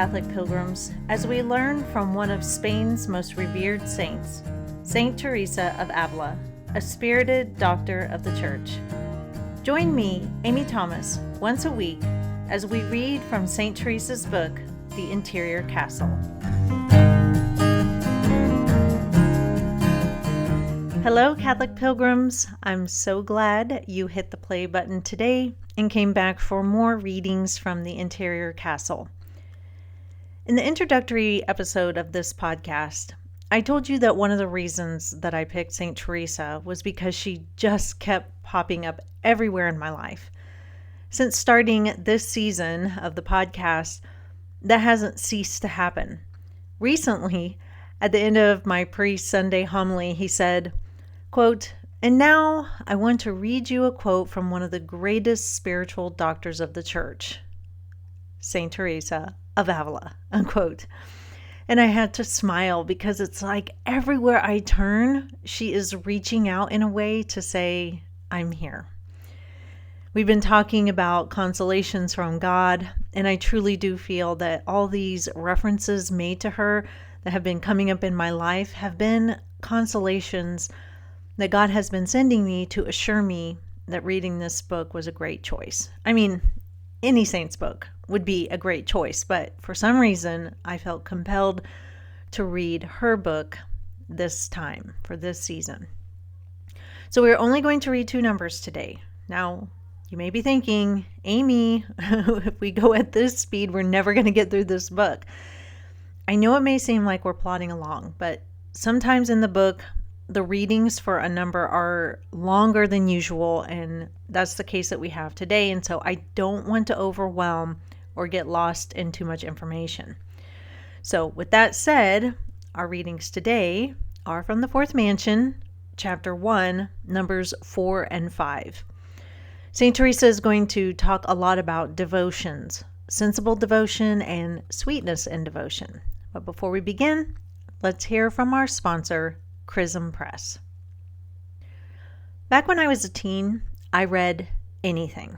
Catholic pilgrims, as we learn from one of Spain's most revered saints, Saint Teresa of Avila, a spirited doctor of the Church. Join me, Amy Thomas, once a week as we read from Saint Teresa's book, The Interior Castle. Hello, Catholic pilgrims. I'm so glad you hit the play button today and came back for more readings from The Interior Castle. In the introductory episode of this podcast, I told you that one of the reasons that I picked St. Teresa was because she just kept popping up everywhere in my life. Since starting this season of the podcast, that hasn't ceased to happen. Recently, at the end of my pre-Sunday homily, he said, quote, "And now I want to read you a quote from one of the greatest spiritual doctors of the Church, St. Teresa of Avila," unquote. And I had to smile because it's like everywhere I turn, she is reaching out in a way to say, I'm here. We've been talking about consolations from God, and I truly do feel that all these references made to her that have been coming up in my life have been consolations that God has been sending me to assure me that reading this book was a great choice. I mean, any saint's book would be a great choice, but for some reason, I felt compelled to read her book this time for this season. So we're only going to read 2 numbers today. Now, you may be thinking, Amy, if we go at this speed, we're never going to get through this book. I know it may seem like we're plodding along, but sometimes in the book, the readings for a number are longer than usual, and that's the case that we have today. And so I don't want to overwhelm or get lost in too much information. So with that said, our readings today are from the Fourth Mansion, chapter 1, numbers 4 and 5. St. Teresa is going to talk a lot about devotions, sensible devotion and sweetness in devotion. But before we begin, let's hear from our sponsor, Chrism Press. Back when I was a teen, I read anything.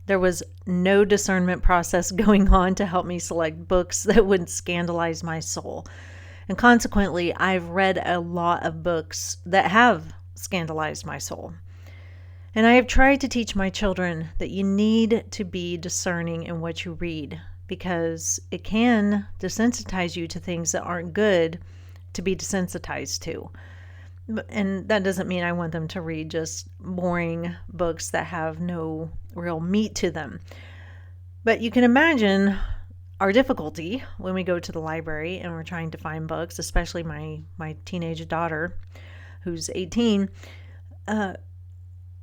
There was no discernment process going on to help me select books that would scandalize my soul. And consequently, I've read a lot of books that have scandalized my soul. And I have tried to teach my children that you need to be discerning in what you read, because it can desensitize you to things that aren't good to be desensitized to. And that doesn't mean I want them to read just boring books that have no real meat to them. But you can imagine our difficulty when we go to the library and we're trying to find books, especially my teenage daughter who's 18. Not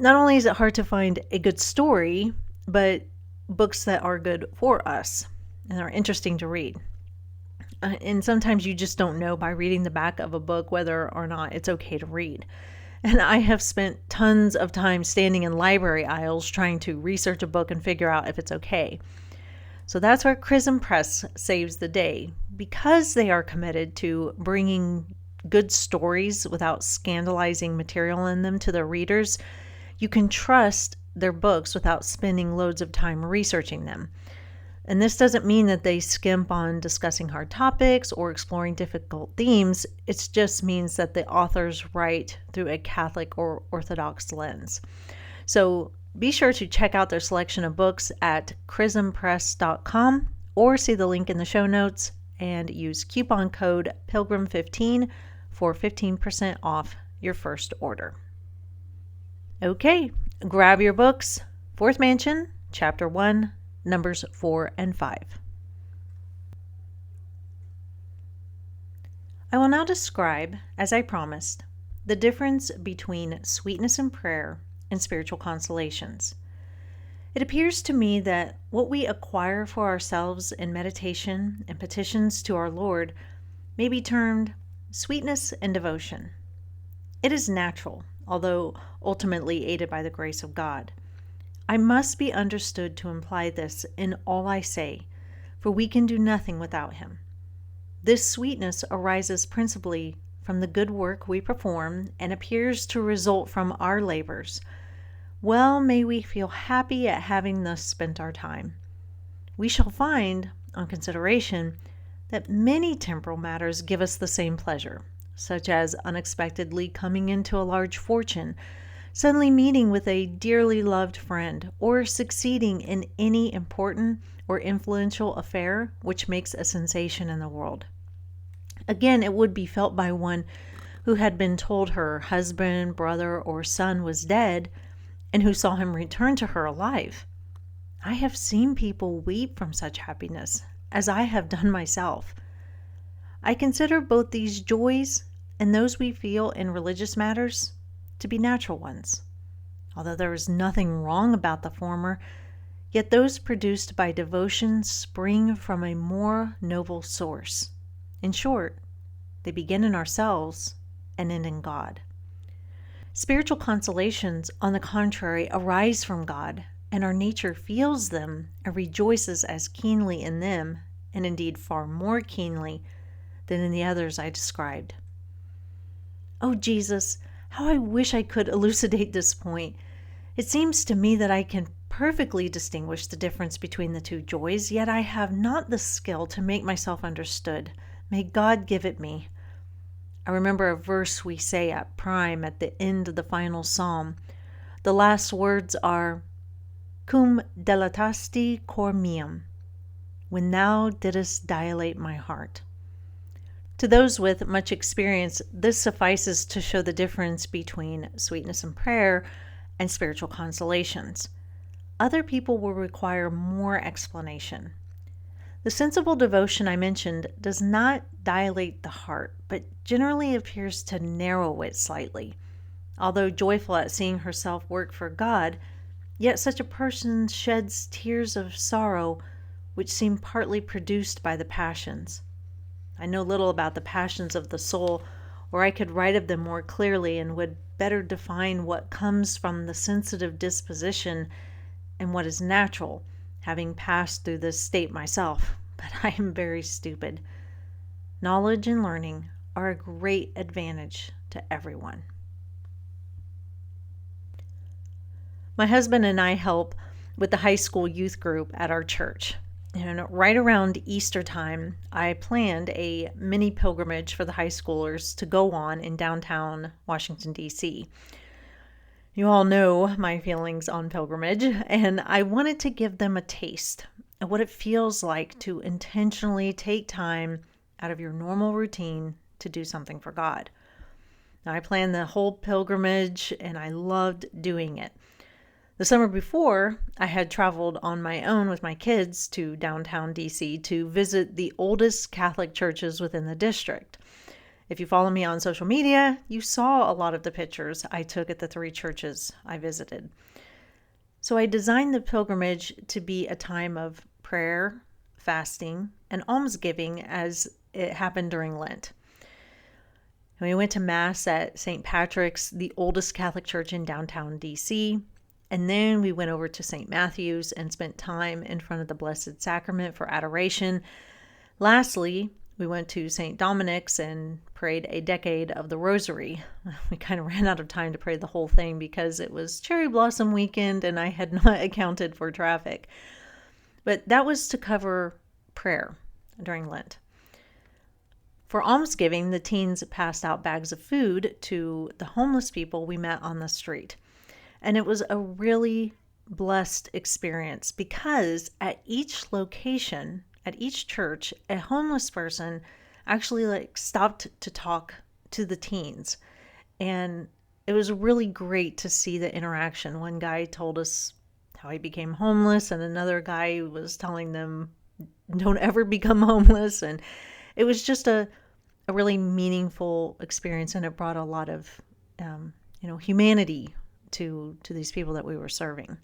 only is it hard to find a good story, but books that are good for us and are interesting to read. And sometimes you just don't know by reading the back of a book whether or not it's okay to read. And I have spent tons of time standing in library aisles trying to research a book and figure out if it's okay. So that's where Chrism Press saves the day, because they are committed to bringing good stories without scandalizing material in them to their readers. You can trust their books without spending loads of time researching them. And this doesn't mean that they skimp on discussing hard topics or exploring difficult themes. It just means that the authors write through a Catholic or Orthodox lens. So be sure to check out their selection of books at chrismpress.com or see the link in the show notes and use coupon code PILGRIM15 for 15% off your first order. Okay, grab your books. Fourth Mansion, Chapter 1, Numbers 4 and 5. I will now describe, as I promised, the difference between sweetness in prayer and spiritual consolations. It appears to me that what we acquire for ourselves in meditation and petitions to our Lord may be termed sweetness and devotion. It is natural, although ultimately aided by the grace of God. I must be understood to imply this in all I say, for we can do nothing without Him. This sweetness arises principally from the good work we perform and appears to result from our labors. Well may we feel happy at having thus spent our time. We shall find, on consideration that many temporal matters give us the same pleasure, such as unexpectedly coming into a large fortune, suddenly meeting with a dearly loved friend, or succeeding in any important or influential affair which makes a sensation in the world. Again, it would be felt by one who had been told her husband, brother, or son was dead, and who saw him return to her alive. I have seen people weep from such happiness, as I have done myself. I consider both these joys and those we feel in religious matters to be natural ones. Although there is nothing wrong about the former, yet those produced by devotion spring from a more noble source. In short, they begin in ourselves and end in God. Spiritual consolations, on the contrary, arise from God, and our nature feels them and rejoices as keenly in them, and indeed far more keenly than in the others I described. Oh, Jesus, how I wish I could elucidate this point. It seems to me that I can perfectly distinguish the difference between the two joys, yet I have not the skill to make myself understood. May God give it me. I remember a verse we say at Prime at the end of the final psalm. The last words are, Cum dilatasti cor meum, when thou didst dilate my heart. To those with much experience, this suffices to show the difference between sweetness in prayer and spiritual consolations. Other people will require more explanation. The sensible devotion I mentioned does not dilate the heart, but generally appears to narrow it slightly. Although joyful at seeing herself work for God, yet such a person sheds tears of sorrow which seem partly produced by the passions. I know little about the passions of the soul, or I could write of them more clearly and would better define what comes from the sensitive disposition and what is natural, having passed through this state myself, but I am very stupid. Knowledge and learning are a great advantage to everyone. My husband and I help with the high school youth group at our church. And right around Easter time, I planned a mini pilgrimage for the high schoolers to go on in downtown Washington, D.C. You all know my feelings on pilgrimage, and I wanted to give them a taste of what it feels like to intentionally take time out of your normal routine to do something for God. Now, I planned the whole pilgrimage, and I loved doing it. The summer before, I had traveled on my own with my kids to downtown D.C. to visit the oldest Catholic churches within the district. If you follow me on social media, you saw a lot of the pictures I took at the 3 churches I visited. So I designed the pilgrimage to be a time of prayer, fasting, and almsgiving as it happened during Lent. And we went to Mass at St. Patrick's, the oldest Catholic church in downtown D.C., and then we went over to St. Matthew's and spent time in front of the Blessed Sacrament for adoration. Lastly, we went to St. Dominic's and prayed a decade of the Rosary. We kind of ran out of time to pray the whole thing because it was Cherry Blossom weekend and I had not accounted for traffic. But that was to cover prayer during Lent. For almsgiving, the teens passed out bags of food to the homeless people we met on the street. And it was a really blessed experience because at each location, at each church, a homeless person actually stopped to talk to the teens. And it was really great to see the interaction. One guy told us how he became homeless, and another guy was telling them, don't ever become homeless. And it was just a really meaningful experience, and it brought a lot of humanity to these people that we were serving.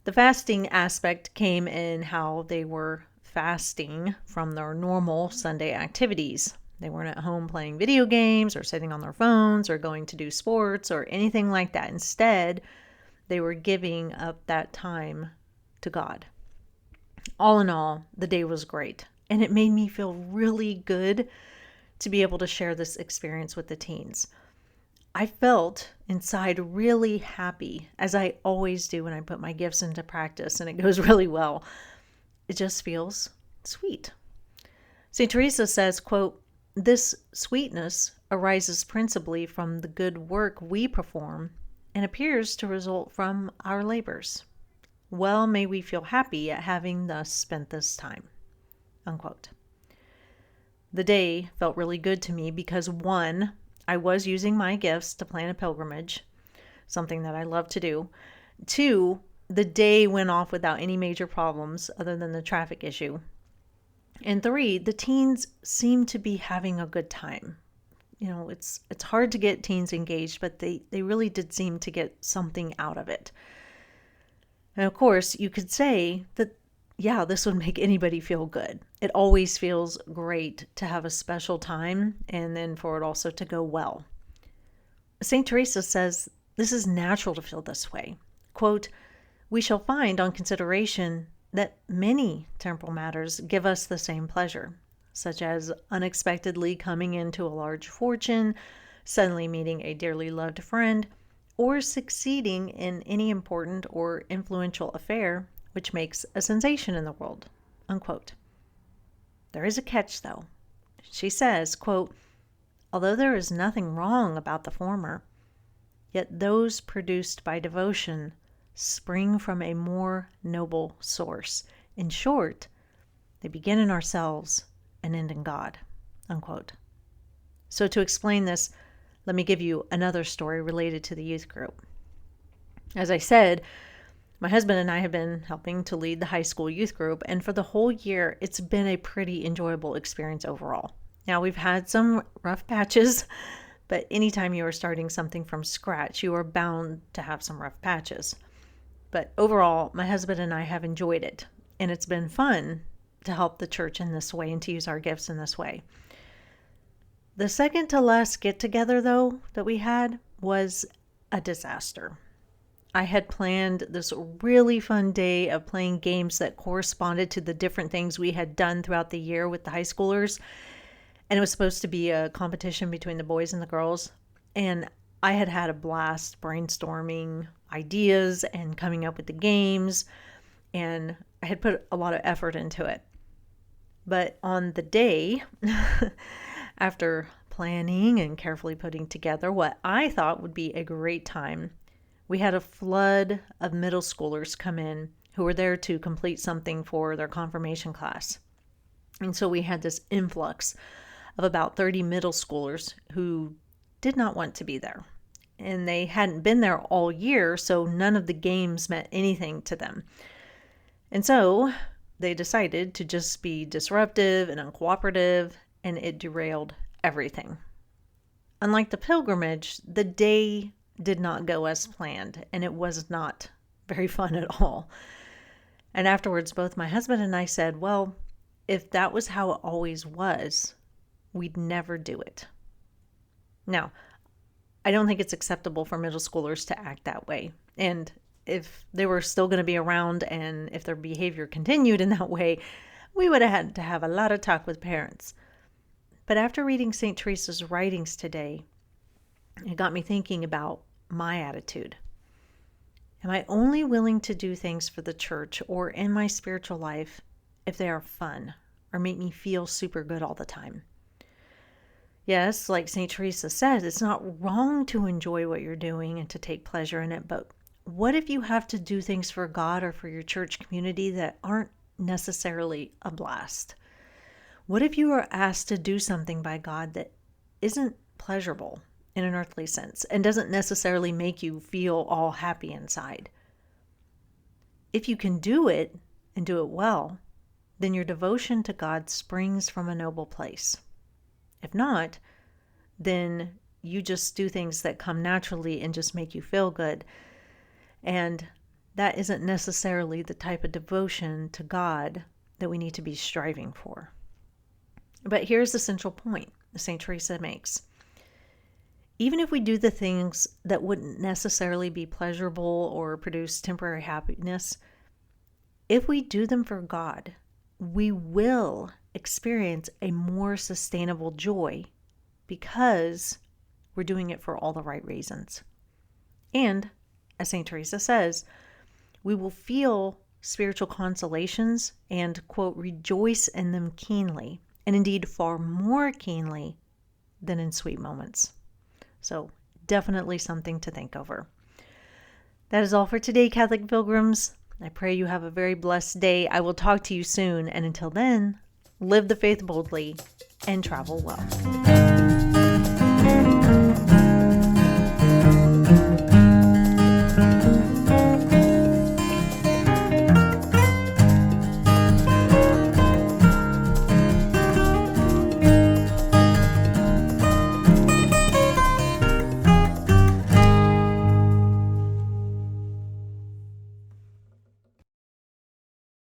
The fasting aspect came in how they were fasting from their normal Sunday activities. They weren't at home playing video games or sitting on their phones or going to do sports or anything like that. Instead, they were giving up that time to God. All in all, the day was great, and it made me feel really good to be able to share this experience with the teens. I felt inside really happy, as I always do when I put my gifts into practice, and it goes really well. It just feels sweet. St. Teresa says, quote, "This sweetness arises principally from the good work we perform and appears to result from our labors. Well may we feel happy at having thus spent this time." Unquote. The day felt really good to me because, one, I was using my gifts to plan a pilgrimage, something that I love to do. Two, the day went off without any major problems other than the traffic issue. And three, the teens seemed to be having a good time. It's hard to get teens engaged, but they really did seem to get something out of it. And of course, you could say that, yeah, this would make anybody feel good. It always feels great to have a special time and then for it also to go well. St. Teresa says this is natural to feel this way. Quote, "We shall find on consideration that many temporal matters give us the same pleasure, such as unexpectedly coming into a large fortune, suddenly meeting a dearly loved friend, or succeeding in any important or influential affair which makes a sensation in the world." Unquote. There is a catch, though. She says, quote, "Although there is nothing wrong about the former, yet those produced by devotion spring from a more noble source. In short, they begin in ourselves and end in God." Unquote. So to explain this, let me give you another story related to the youth group. As I said, my husband and I have been helping to lead the high school youth group, and for the whole year, it's been a pretty enjoyable experience overall. Now, we've had some rough patches, but anytime you are starting something from scratch, you are bound to have some rough patches. But overall, my husband and I have enjoyed it, and it's been fun to help the church in this way and to use our gifts in this way. The second to last get-together, though, that we had was a disaster. I had planned this really fun day of playing games that corresponded to the different things we had done throughout the year with the high schoolers. And it was supposed to be a competition between the boys and the girls. And I had had a blast brainstorming ideas and coming up with the games. And I had put a lot of effort into it. But on the day, after planning and carefully putting together what I thought would be a great time, we had a flood of middle schoolers come in who were there to complete something for their confirmation class. And so we had this influx of about 30 middle schoolers who did not want to be there. And they hadn't been there all year, so none of the games meant anything to them. And so they decided to just be disruptive and uncooperative, and it derailed everything. Unlike the pilgrimage, the day did not go as planned, and it was not very fun at all. And afterwards, both my husband and I said, well, if that was how it always was, we'd never do it. Now, I don't think it's acceptable for middle schoolers to act that way. And if they were still going to be around and if their behavior continued in that way, we would have had to have a lot of talk with parents. But after reading St. Teresa's writings today, it got me thinking about my attitude. Am I only willing to do things for the church or in my spiritual life if they are fun or make me feel super good all the time? Yes, like St. Teresa says, it's not wrong to enjoy what you're doing and to take pleasure in it, but what if you have to do things for God or for your church community that aren't necessarily a blast? What if you are asked to do something by God that isn't pleasurable in an earthly sense and doesn't necessarily make you feel all happy inside? If you can do it and do it well, then your devotion to God springs from a noble place. If not, then you just do things that come naturally and just make you feel good. And that isn't necessarily the type of devotion to God that we need to be striving for. But here's the central point St. Teresa makes. Even if we do the things that wouldn't necessarily be pleasurable or produce temporary happiness, if we do them for God, we will experience a more sustainable joy because we're doing it for all the right reasons. And, as St. Teresa says, we will feel spiritual consolations and, quote, rejoice in them keenly, and indeed far more keenly than in sweet moments. So definitely something to think over. That is all for today, Catholic Pilgrims. I pray you have a very blessed day. I will talk to you soon, and until then, live the faith boldly and travel well.